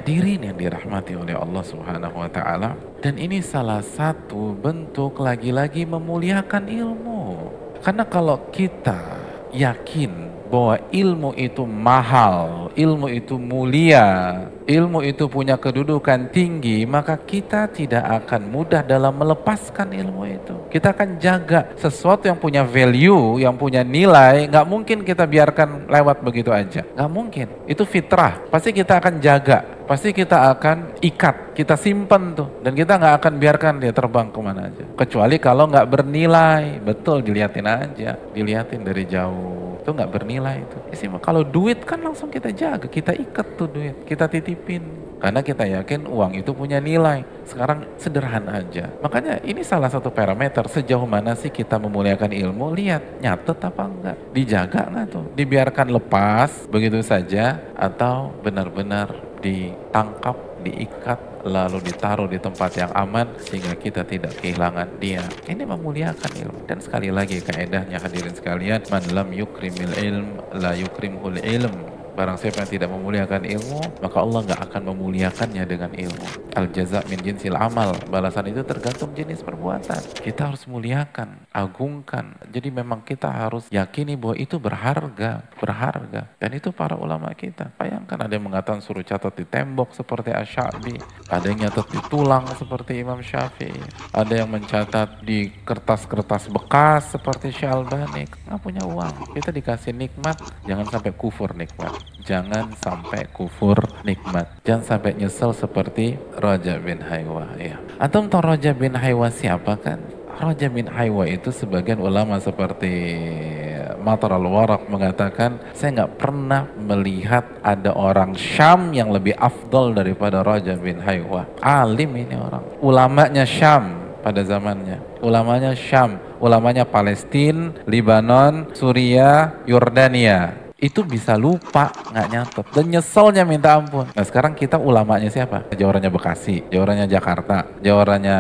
Hadirin yang dirahmati oleh Allah Subhanahu wa taala, dan ini salah satu bentuk lagi-lagi memuliakan ilmu. Karena kalau kita yakin bahwa ilmu itu mahal, ilmu itu mulia, ilmu itu punya kedudukan tinggi, maka kita tidak akan mudah dalam melepaskan ilmu itu. Kita akan jaga sesuatu yang punya value, yang punya nilai, nggak mungkin kita biarkan lewat begitu aja. Nggak mungkin, itu fitrah, pasti kita akan jaga. Pasti kita akan ikat, kita simpen tuh, dan kita nggak akan biarkan dia terbang kemana aja. Kecuali kalau nggak bernilai, betul, diliatin aja, diliatin dari jauh, itu nggak bernilai itu. Kalau duit kan langsung kita jaga, kita ikat tuh duit, kita titipin, karena kita yakin uang itu punya nilai. Sekarang sederhana aja. Makanya ini salah satu parameter sejauh mana sih kita memuliakan ilmu. Lihat, nyatet apa enggak, dijaga nggak tuh, dibiarkan lepas begitu saja, atau benar-benar ditangkap, diikat, lalu ditaruh di tempat yang aman sehingga kita tidak kehilangan dia. Ini memuliakan ilmu. Dan sekali lagi kaedahnya hadirin sekalian, man lam yukrimil ilm la yukrimhul ilm. Barang siapa yang tidak memuliakan ilmu, maka Allah nggak akan memuliakannya dengan ilmu. Al jaza min jinsil amal, balasan itu tergantung jenis perbuatan. Kita harus muliakan, agungkan. Jadi memang kita harus yakini bahwa itu berharga. Dan itu para ulama kita. Bayangkan ada yang mengatakan suruh catat di tembok seperti Asy-Sya'bi, ada yang nyatat di tulang seperti Imam Syafi'i, ada yang mencatat di kertas-kertas bekas seperti Syalbani. Nggak punya uang, kita dikasih nikmat, jangan sampai kufur nikmat. Jangan sampai kufur nikmat. Jangan sampai nyesel seperti Raja bin Haywa. Ya. Antum tahu Raja bin Haywa siapa kan? Raja bin Haywa itu sebagian ulama seperti Matar al-Waraq mengatakan, saya nggak pernah melihat ada orang Syam yang lebih afdol daripada Raja bin Haywa. Alim ini orang. Ulamanya Syam pada zamannya. Ulamanya Syam. Ulamanya Palestina, Libanon, Suriah, Yordania. Itu bisa lupa, nggak nyatet, dan nyeselnya minta ampun. Nah sekarang kita ulamanya siapa? Jawarannya Bekasi, jawarannya Jakarta, jawarannya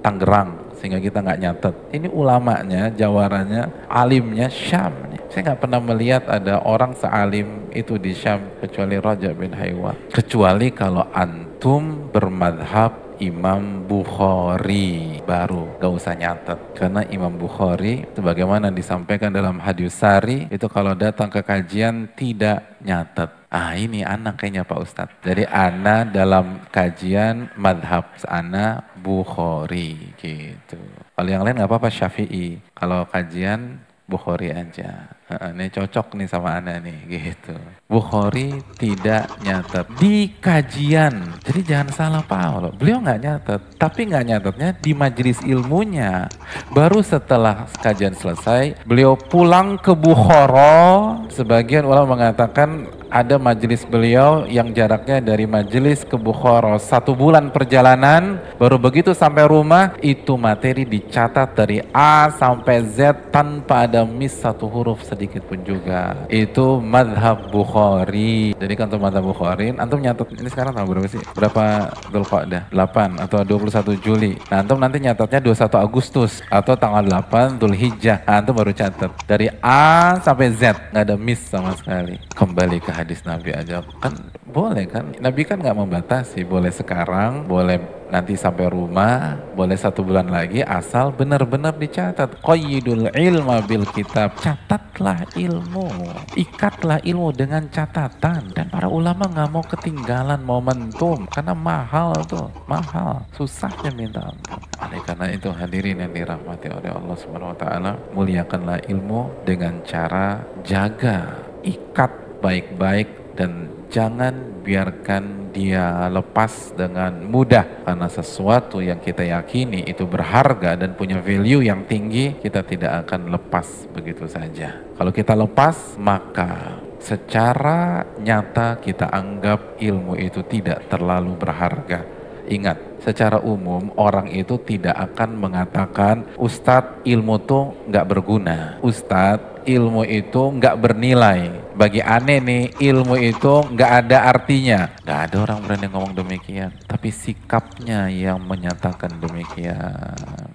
Tangerang, sehingga kita nggak nyatet. Ini ulamanya, jawarannya, alimnya Syam. Saya nggak pernah melihat ada orang sealim itu di Syam kecuali Raja bin Haywa. Kecuali kalau antum bermadhab Imam Bukhari, baru gak usah nyatet. Karena Imam Bukhari, sebagaimana disampaikan dalam hadis sari, itu kalau datang ke kajian tidak nyatet. Ah ini anak kayaknya Pak Ustadz. Jadi ana dalam kajian madhab, ana Bukhari gitu. Kalau yang lain gak apa-apa Syafi'i. Kalau kajian Bukhari aja. Ini cocok nih sama ana nih gitu. Bukhari tidak nyatet di kajian. Jadi jangan salah paham loh. Beliau nggak nyatet, tapi nggak nyatetnya di majelis ilmunya. Baru setelah kajian selesai, beliau pulang ke Bukhara. Sebagian ulama mengatakan ada majelis beliau yang jaraknya dari majelis ke Bukhara 1 bulan perjalanan. Baru begitu sampai rumah, itu materi dicatat dari A sampai Z tanpa ada miss satu huruf sedikit pun juga. Itu madhab Bukhari. Jadi kan untuk madhab Bukhari, antum nyatet ini sekarang tanggal berapa sih? Berapa Dzulqa'dah? 8 atau 21 Juli. Nah antum nanti nyatetnya 21 Agustus atau tanggal 8 Dzulhijjah. Nah, antum baru catat dari A sampai Z, nggak ada miss sama sekali. Kembali ke hadis Nabi aja, kan boleh kan? Nabi kan nggak membatasi, boleh sekarang, boleh nanti sampai rumah, boleh 1 bulan lagi, asal benar-benar dicatat. Qayyidul ilma bil kitab, catatlah ilmu, ikatlah ilmu dengan catatan. Dan para ulama nggak mau ketinggalan momentum, karena mahal tuh, mahal, susahnya minta ampun. Oleh karena itu hadirin yang dirahmati oleh Allah Subhanahu wa taala, muliakanlah ilmu dengan cara jaga, ikat baik-baik, dan jangan biarkan dia lepas dengan mudah. Karena sesuatu yang kita yakini itu berharga dan punya value yang tinggi, kita tidak akan lepas begitu saja. Kalau kita lepas, maka secara nyata kita anggap ilmu itu tidak terlalu berharga. Ingat, secara umum orang itu tidak akan mengatakan, Ustadz ilmu tuh nggak berguna, Ustadz ilmu itu nggak bernilai, bagi aneh nih ilmu itu nggak ada artinya. Nggak ada orang berani ngomong demikian, tapi sikapnya yang menyatakan demikian.